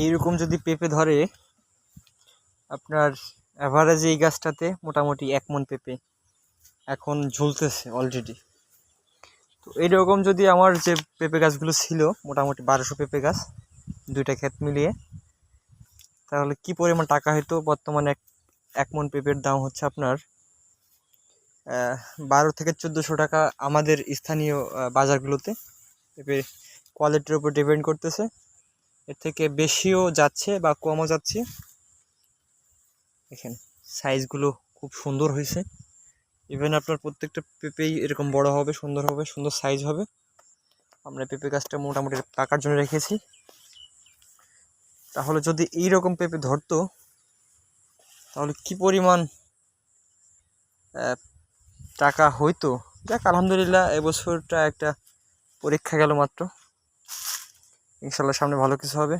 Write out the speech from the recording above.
এইরকম যদি পেঁপে ধরে, আপনার অ্যাভারেজ এই গাছটাতে মোটামুটি 1 মণ পেঁপে এখন ঝুলতেছে অলরেডি। তো এইরকম যদি আমার যে পেঁপে গাছগুলো ছিল মোটামুটি 1200 পেঁপে গাছ 2টা ক্ষেত মিলিয়ে, তাহলে কি পরিমাণ টাকা হইতো। বর্তমানে 1 মণ পেঁপের দাম হচ্ছে আপনার 12 থেকে 1400 টাকা আমাদের স্থানীয় বাজারগুলোতে। পেঁপে কোয়ালিটির উপর ডিপেন্ড করতেছে, এর থেকে বেশিও যাচ্ছে বা কমও যাচ্ছে। দেখেন সাইজগুলো খুব সুন্দর হয়েছে। ইভেন আপনার প্রত্যেকটা পেঁপেই এরকম বড় হবে, সুন্দর সাইজ হবে। আমরা পেঁপে গাছটা মোটামুটি পাকার জন্য রেখেছি। তাহলে যদি এইরকম পেঁপে ধরতো তাহলে কি পরিমাণ টাকা হইতো। যাক আলহামদুলিল্লাহ, এবছরটা একটা পরীক্ষা গেল মাত্র। ইনশাল্লাহ সামনে ভালো কিছু হবে।